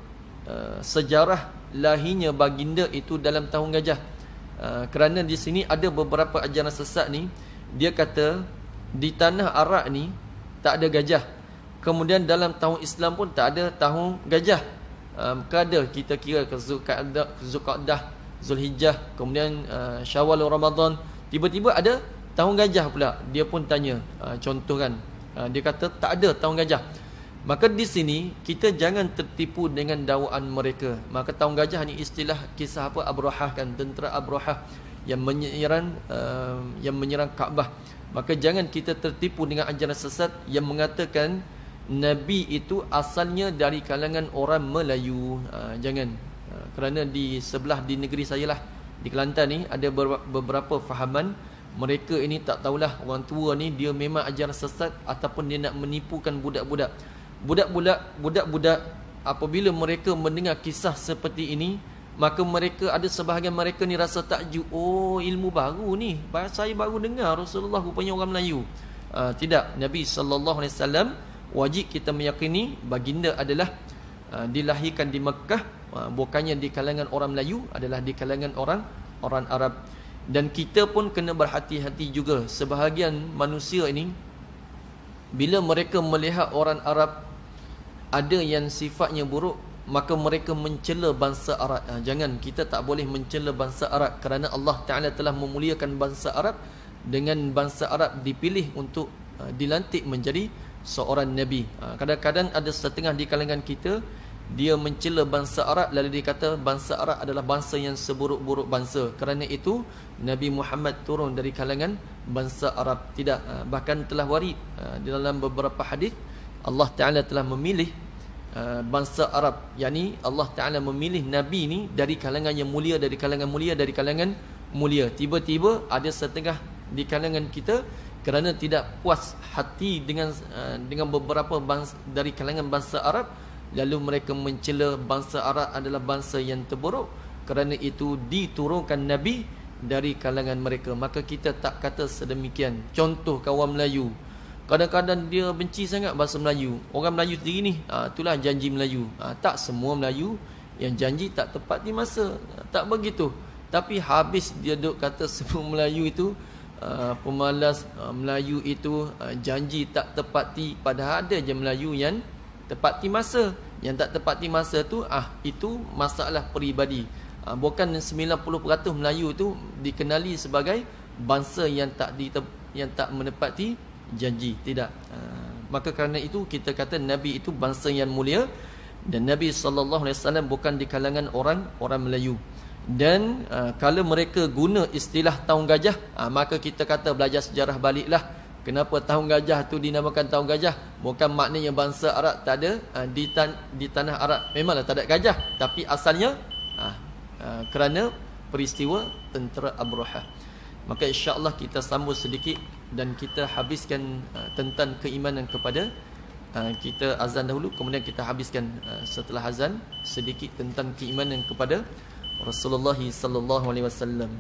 sejarah lahirnya baginda itu dalam tahun gajah. Kerana di sini ada beberapa ajaran sesat ni, dia kata di tanah Arab ni tak ada gajah. Kemudian dalam tahun Islam pun tak ada tahun gajah. Ada kita kira ke Zulqa'dah, Zulhijjah, kemudian Syawal, Ramadan, tiba-tiba ada tahun gajah pula. Dia pun tanya, contoh kan, dia kata tak ada tahun gajah. Maka di sini kita jangan tertipu dengan dakwaan mereka. Maka tahun gajah ni istilah kisah apa, Abrahah kan, tentera Abrahah yang menyerang Kaabah. Maka jangan kita tertipu dengan ajaran sesat yang mengatakan Nabi itu asalnya dari kalangan orang Melayu. Jangan. Kerana di sebelah di negeri saya lah, di Kelantan ni ada beberapa fahaman. Mereka ini tak tahulah orang tua ni dia memang ajaran sesat ataupun dia nak menipukan budak-budak. Budak-budak apabila mereka mendengar kisah seperti ini, maka mereka ada sebahagian mereka ni rasa takjub. Oh, ilmu baru ni, saya baru dengar Rasulullah rupanya orang Melayu. Tidak, Nabi sallallahu alaihi wasallam wajib kita meyakini baginda adalah dilahirkan di Mekah, bukannya di kalangan orang Melayu, adalah di kalangan orang Arab. Dan kita pun kena berhati-hati juga. Sebahagian manusia ini bila mereka melihat orang Arab ada yang sifatnya buruk, maka mereka mencela bangsa Arab. Jangan, kita tak boleh mencela bangsa Arab, kerana Allah Ta'ala telah memuliakan bangsa Arab dengan bangsa Arab dipilih untuk dilantik menjadi seorang Nabi. Kadang-kadang ada setengah di kalangan kita, dia mencela bangsa Arab, lalu dia kata bangsa Arab adalah bangsa yang seburuk-buruk bangsa. Kerana itu Nabi Muhammad turun dari kalangan bangsa Arab. Tidak, bahkan telah warid di dalam beberapa hadis Allah Ta'ala telah memilih bangsa Arab, yakni Allah Ta'ala memilih Nabi ni dari kalangan yang mulia, dari kalangan mulia. Tiba-tiba ada setengah di kalangan kita kerana tidak puas hati dengan beberapa bangsa dari kalangan bangsa Arab, lalu mereka mencela bangsa Arab adalah bangsa yang terburuk. Kerana itu diturunkan Nabi dari kalangan mereka. Maka kita tak kata sedemikian. Contoh kawan Melayu, kadang-kadang dia benci sangat bahasa Melayu. Orang Melayu sendiri ni, itulah janji Melayu. Tak semua Melayu yang janji tak tepati masa. Tak begitu. Tapi habis dia duk kata semua Melayu itu pemalas, Melayu itu janji tak tepati. Padahal ada je Melayu yang tepati masa. Yang tak tepati masa tu itu masalah peribadi. Bukan 90% Melayu tu dikenali sebagai bangsa yang tak menepati janji. Tidak. Maka kerana itu kita kata Nabi itu bangsa yang mulia, dan Nabi sallallahu alaihi wasallam bukan di kalangan orang Melayu. Dan kalau mereka guna istilah tahun gajah, maka kita kata belajar sejarah baliklah. Kenapa tahun gajah tu dinamakan tahun gajah? Bukan maknanya bangsa Arab tak ada di tanah Arab memanglah tak ada gajah, tapi asalnya kerana peristiwa tentera Abrahah. Maka insya-Allah kita sambung sedikit dan kita habiskan tentang keimanan kepada kita azan dahulu, kemudian kita habiskan setelah azan sedikit tentang keimanan kepada Rasulullah sallallahu alaihi wasallam.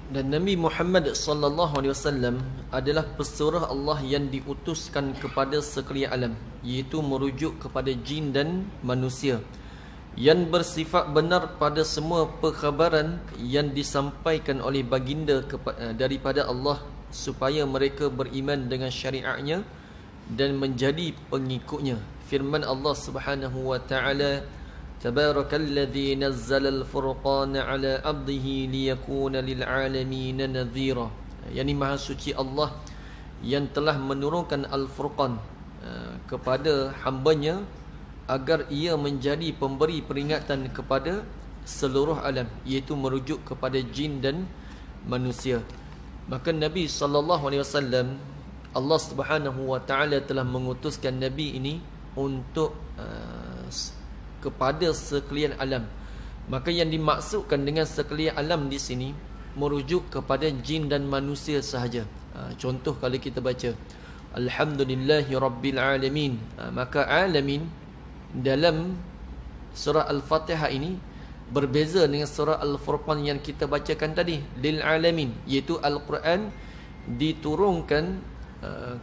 Dan Nabi Muhammad sallallahu alaihi wasallam adalah pesuruh Allah yang diutuskan kepada sekalian alam, iaitu merujuk kepada jin dan manusia, yang bersifat benar pada semua perkhabaran yang disampaikan oleh baginda daripada Allah, supaya mereka beriman dengan syariatnya dan menjadi pengikutnya. Firman Allah Subhanahu wa taala, Tabarakalladzi nazzalal furqana ala 'abdihi liyakuna lil 'alamin nadhira. Yani maha suci Allah yang telah menurunkan Al-Furqan kepada hambanya agar ia menjadi pemberi peringatan kepada seluruh alam, iaitu merujuk kepada jin dan manusia. Maka Nabi sallallahu alaihi wasallam, Allah Subhanahu wa taala telah mengutuskan Nabi ini untuk kepada sekalian alam. Maka yang dimaksudkan dengan sekalian alam di sini merujuk kepada jin dan manusia sahaja. Contoh kalau kita baca Alhamdulillahi Rabbil Alamin, maka alamin dalam surah Al-Fatihah ini berbeza dengan surah Al-Furqan yang kita bacakan tadi, lil alamin, iaitu Al-Quran diturunkan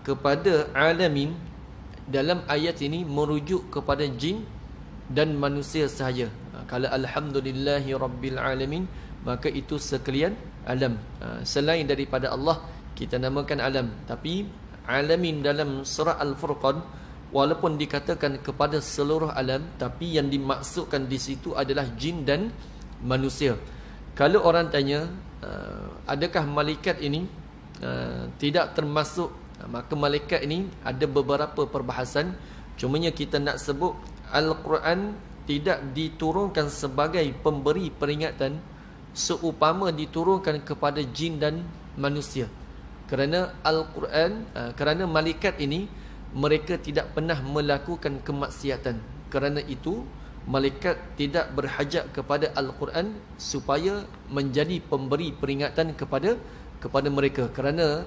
kepada alamin. Dalam ayat ini merujuk kepada jin dan manusia sahaja. Kalau Alhamdulillahi Rabbil Alamin, maka itu sekalian alam. Selain daripada Allah kita namakan alam, tapi alamin dalam surah Al-Furqan walaupun dikatakan kepada seluruh alam, tapi yang dimaksudkan di situ adalah jin dan manusia. Kalau orang tanya, adakah malaikat ini tidak termasuk, maka malaikat ini ada beberapa perbahasan. Cumanya kita nak sebut Al-Quran tidak diturunkan sebagai pemberi peringatan seumpama diturunkan kepada jin dan manusia. Kerana Al-Quran, kerana malaikat ini mereka tidak pernah melakukan kemaksiatan. Kerana itu malaikat tidak berhajat kepada Al-Quran supaya menjadi pemberi peringatan kepada mereka. Kerana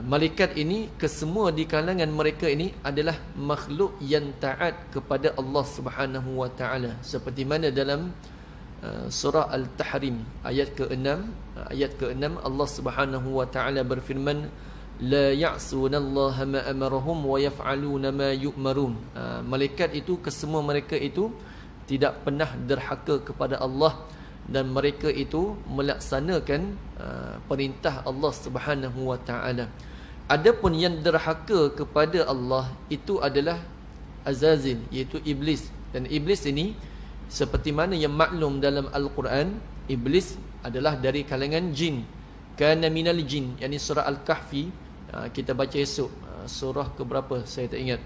malaikat ini, kesemua di kalangan mereka ini adalah makhluk yang taat kepada Allah Subhanahu wa taala. Seperti mana dalam surah Al-Tahrim ayat ke-6 Allah Subhanahu wa taala berfirman, la ya'sunallaha ma amarahum wa yaf'aluna ma yu'marun. Malaikat itu, kesemua mereka itu tidak pernah derhaka kepada Allah, dan mereka itu melaksanakan perintah Allah Subhanahu wa taala. Adapun yang derhaka kepada Allah itu adalah Azazil, iaitu iblis. Dan iblis ini seperti mana yang maklum dalam Al-Quran, iblis adalah dari kalangan jin. Kana minal jin, yakni surah Al-Kahfi, kita baca esok, surah ke berapa saya tak ingat,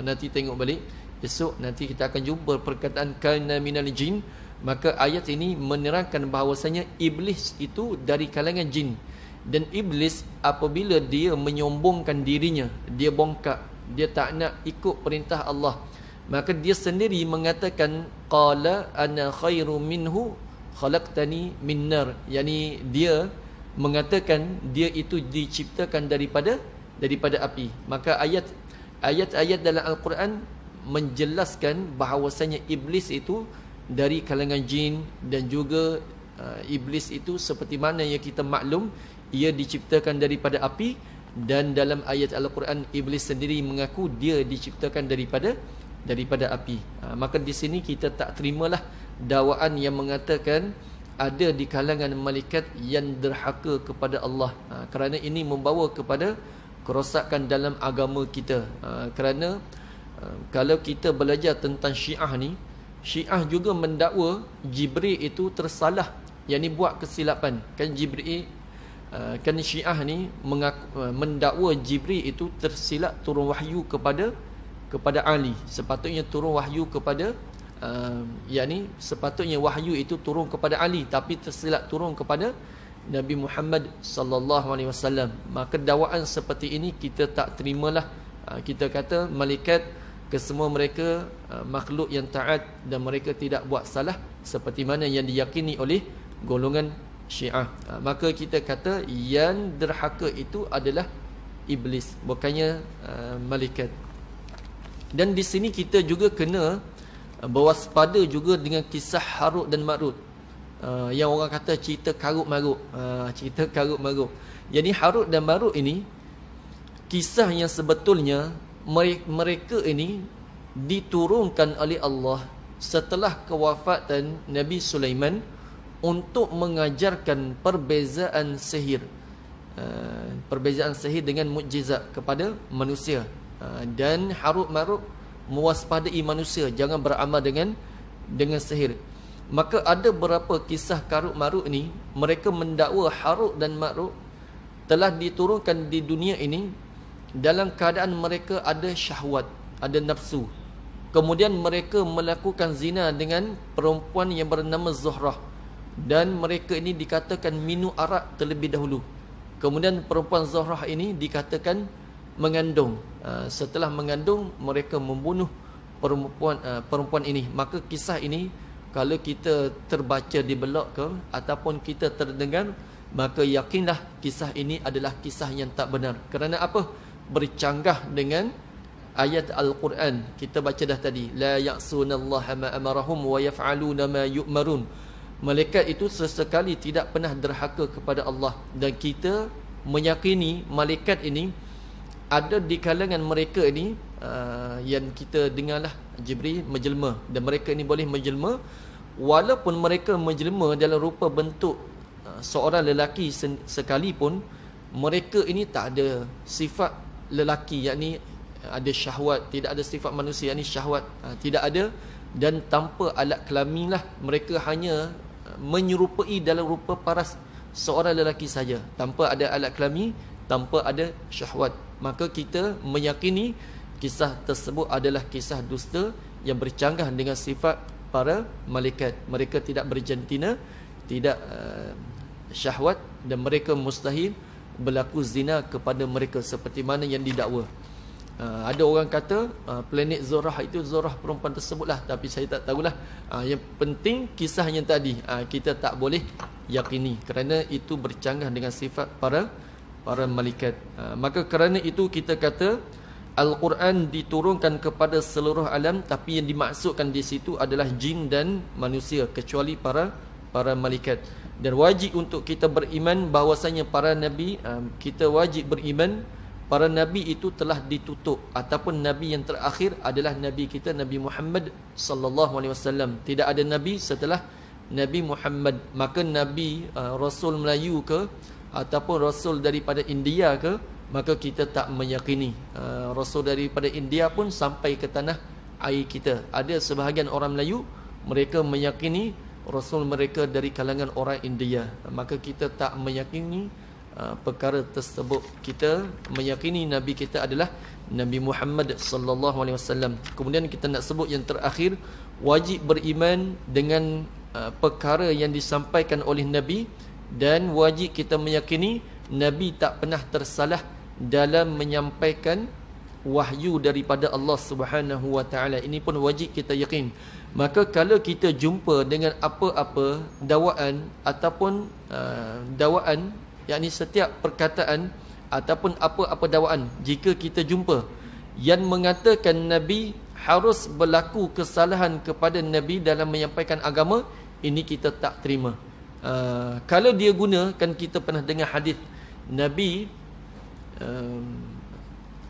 nanti tengok balik esok, nanti kita akan jumpa perkataan kana minal jin. Maka ayat ini menerangkan bahawasanya iblis itu dari kalangan jin. Dan iblis apabila dia menyombongkan dirinya, dia bongkak, dia tak nak ikut perintah Allah, maka dia sendiri mengatakan qala ana khairu minhu khalaqtani min nar, yakni dia mengatakan dia itu diciptakan daripada api. Maka ayat-ayat dalam Al-Quran menjelaskan bahawasanya iblis itu dari kalangan jin, dan juga iblis itu seperti mana yang kita maklum, ia diciptakan daripada api. Dan dalam ayat Al-Quran iblis sendiri mengaku dia diciptakan daripada api. Maka di sini kita tak terimalah dakwaan yang mengatakan ada di kalangan malaikat yang derhaka kepada Allah, kerana ini membawa kepada kerosakan dalam agama kita. Kerana kalau kita belajar tentang Syiah ni, Syiah juga mendakwa Jibril itu tersalah, yakni buat kesilapan. Kan Jibril, kan Syiah ni mendakwa Jibril itu tersilap turun wahyu kepada Ali. Sepatutnya turun wahyu kepada yakni sepatutnya wahyu itu turun kepada Ali, tapi tersilap turun kepada Nabi Muhammad sallallahu alaihi wasallam. Maka dakwaan seperti ini kita tak terimalah. Kita kata malaikat, kesemua mereka makhluk yang taat dan mereka tidak buat salah seperti mana yang diyakini oleh golongan Syiah. Maka kita kata yang derhaka itu adalah iblis, bukannya malaikat. Dan di sini kita juga kena berwaspada juga dengan kisah Harut dan Marut. Yang orang kata cerita karut marut. Cerita karut marut. Jadi Harut dan Marut ini kisah yang sebetulnya mereka ini diturunkan oleh Allah setelah kewafatan Nabi Sulaiman untuk mengajarkan perbezaan sihir, dengan mukjizat kepada manusia. Dan Harut Marut mewaspadai manusia jangan beramal dengan sihir. Maka ada beberapa kisah Karut Marut ni, mereka mendakwa Harut dan Marut telah diturunkan di dunia ini dalam keadaan mereka ada syahwat, ada nafsu. Kemudian mereka melakukan zina dengan perempuan yang bernama Zuhrah, dan mereka ini dikatakan minum arak terlebih dahulu. Kemudian perempuan Zuhrah ini dikatakan mengandung. Setelah mengandung, mereka membunuh perempuan ini. Maka kisah ini kalau kita terbaca di blog ke ataupun kita terdengar, maka yakinlah kisah ini adalah kisah yang tak benar. Kerana apa? Bercanggah dengan ayat Al-Quran. Kita baca dah tadi, la ya'sunallaha ma amarahum wa yaf'aluna ma yu'marun. Malaikat itu sesekali tidak pernah derhaka kepada Allah, dan kita meyakini malaikat ini ada di kalangan mereka ini. Yang kita dengarlah Jibril menjelma, dan mereka ini boleh menjelma walaupun mereka menjelma dalam rupa bentuk seorang lelaki sekalipun, mereka ini tak ada sifat lelaki, yakni ada syahwat, tidak ada sifat manusia ni syahwat, tidak ada. Dan tanpa alat kelamin lah, mereka hanya menyerupai dalam rupa paras seorang lelaki saja, tanpa ada alat kelamin, tanpa ada syahwat. Maka kita meyakini kisah tersebut adalah kisah dusta yang bercanggah dengan sifat para malaikat. Mereka tidak berjantina, tidak syahwat, dan mereka mustahil berlaku zina kepada mereka seperti mana yang didakwa. Ada orang kata planet Zorah itu Zorah perempuan tersebutlah, tapi saya tak tahulah. Yang penting kisah yang tadi kita tak boleh yakini kerana itu bercanggah dengan sifat para malaikat. Maka kerana itu kita kata Al-Quran diturunkan kepada seluruh alam, tapi yang dimaksudkan di situ adalah jin dan manusia, kecuali para malaikat. Dan wajib untuk kita beriman bahawasanya para nabi, kita wajib beriman para nabi itu telah ditutup, ataupun nabi yang terakhir adalah nabi kita, Nabi Muhammad sallallahu alaihi wasallam. Tidak ada nabi setelah Nabi Muhammad. Maka nabi rasul Melayu ke ataupun rasul daripada India ke, maka kita tak meyakini. Rasul daripada India pun sampai ke tanah air kita. Ada sebahagian orang Melayu, mereka meyakini rasul mereka dari kalangan orang India, maka kita tak meyakini perkara tersebut. Kita meyakini nabi kita adalah Nabi Muhammad sallallahu alaihi wasallam. Kemudian kita nak sebut yang terakhir, wajib beriman dengan perkara yang disampaikan oleh nabi, dan wajib kita meyakini nabi tak pernah tersalah dalam menyampaikan wahyu daripada Allah Subhanahu wa taala. Ini pun wajib kita yakin. Maka kalau kita jumpa dengan apa-apa dakwaan ataupun dakwaan, yakni setiap perkataan ataupun apa-apa dakwaan, jika kita jumpa yang mengatakan Nabi harus berlaku kesalahan kepada Nabi dalam menyampaikan agama, ini kita tak terima. Kalau dia guna, kan kita pernah dengar hadis Nabi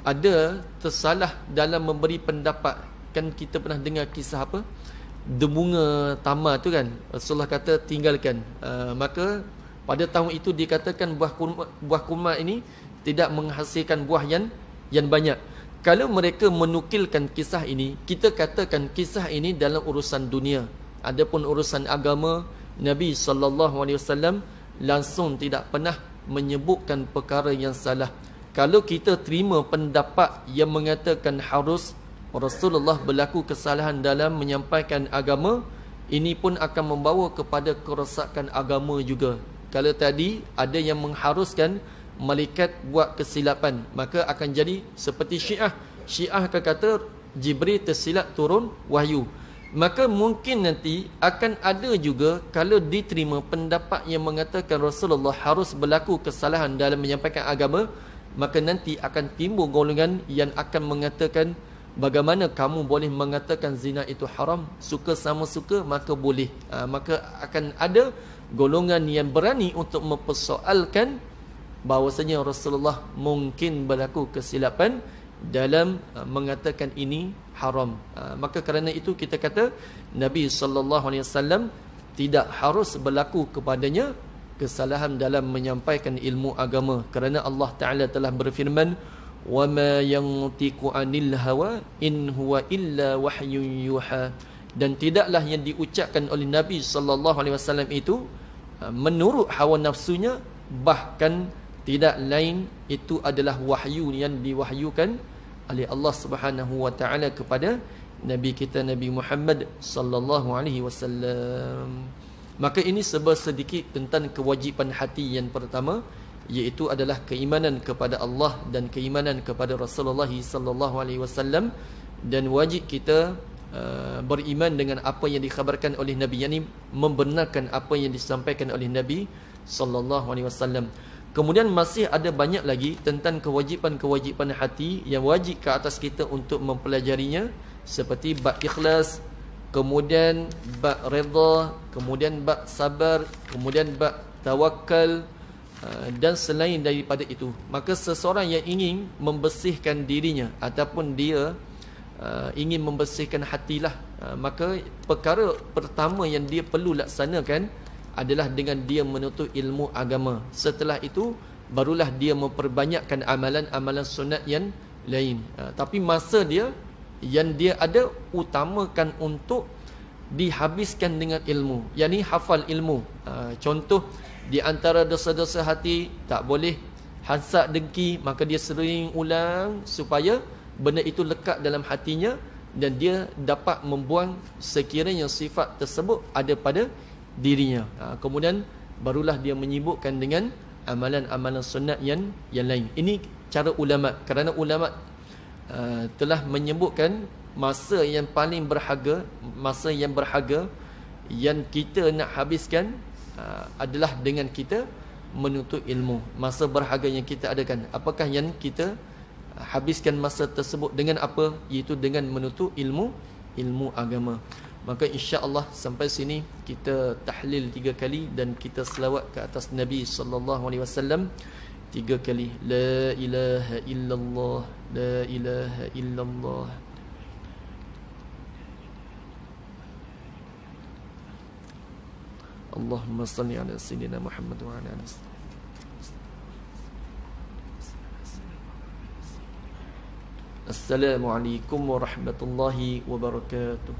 ada tersalah dalam memberi pendapat. Kan kita pernah dengar kisah apa? Debunga tamar tu kan, Rasulullah kata tinggalkan. Maka pada tahun itu dikatakan buah kurma ini tidak menghasilkan buah yang banyak. Kalau mereka menukilkan kisah ini, kita katakan kisah ini dalam urusan dunia. Adapun urusan agama, Nabi SAW langsung tidak pernah menyebutkan perkara yang salah. Kalau kita terima pendapat yang mengatakan harus Rasulullah berlaku kesalahan dalam menyampaikan agama, ini pun akan membawa kepada kerosakan agama juga. Kalau tadi ada yang mengharuskan malaikat buat kesilapan, maka akan jadi seperti Syiah. Syiah akan kata Jibril tersilap turun wahyu. Maka mungkin nanti akan ada juga, kalau diterima pendapat yang mengatakan Rasulullah harus berlaku kesalahan dalam menyampaikan agama, maka nanti akan timbul golongan yang akan mengatakan, bagaimana kamu boleh mengatakan zina itu haram? Suka sama suka, maka boleh. Maka akan ada golongan yang berani untuk mempersoalkan bahawasanya Rasulullah mungkin berlaku kesilapan dalam mengatakan ini haram. Maka kerana itu kita kata Nabi SAW tidak harus berlaku kepadanya kesalahan dalam menyampaikan ilmu agama, kerana Allah Ta'ala telah berfirman, وَمَا يَنْطِقُ عَنِ الْهَوَى إِنْ هُوَ إِلَّا وَحْيٌ يُوحَى. Dan tidaklah yang diucapkan oleh Nabi SAW itu menurut hawa nafsunya, bahkan tidak lain itu adalah wahyu yang diwahyukan oleh Allah Subhanahu wa taala kepada Nabi kita Nabi Muhammad sallallahu alaihi wasallam. Maka ini sedikit tentang kewajipan hati yang pertama, iaitu adalah keimanan kepada Allah dan keimanan kepada Rasulullah sallallahu alaihi wasallam, dan wajib kita beriman dengan apa yang dikhabarkan oleh Nabi, yakni membenarkan apa yang disampaikan oleh Nabi sallallahu alaihi wasallam. Kemudian masih ada banyak lagi tentang kewajipan-kewajipan hati yang wajib ke atas kita untuk mempelajarinya, seperti bab ikhlas, kemudian bab redha, kemudian bab sabar, kemudian bab tawakal, dan selain daripada itu. Maka seseorang yang ingin membersihkan dirinya ataupun dia ingin membersihkan hatilah, maka perkara pertama yang dia perlu laksanakan adalah dengan dia menuntut ilmu agama. Setelah itu barulah dia memperbanyakkan amalan-amalan sunat yang lain. Tapi masa dia yang dia ada utamakan untuk dihabiskan dengan ilmu, yakni hafal ilmu. Contoh di antara dosa-dosa hati, tak boleh hasad dengki, maka dia sering ulang supaya benda itu lekat dalam hatinya dan dia dapat membuang sekiranya sifat tersebut ada pada dirinya. Kemudian barulah dia menyibukkan dengan amalan-amalan sunat yang lain. Ini cara ulama, kerana ulama telah menyebutkan masa yang paling berharga, masa yang berharga yang kita nak habiskan adalah dengan kita menuntut ilmu. Masa berharga yang kita adakan, apakah yang kita habiskan masa tersebut dengan apa? Iaitu dengan menuntut ilmu agama. Maka insya-Allah sampai sini kita tahlil 3 kali dan kita selawat ke atas Nabi sallallahu alaihi wasallam 3 kali. La ilaha illallah, la ilaha illallah. Allahumma salli ala sayyidina Muhammad wa ala alihi. Assalamualaikum warahmatullahi wabarakatuh.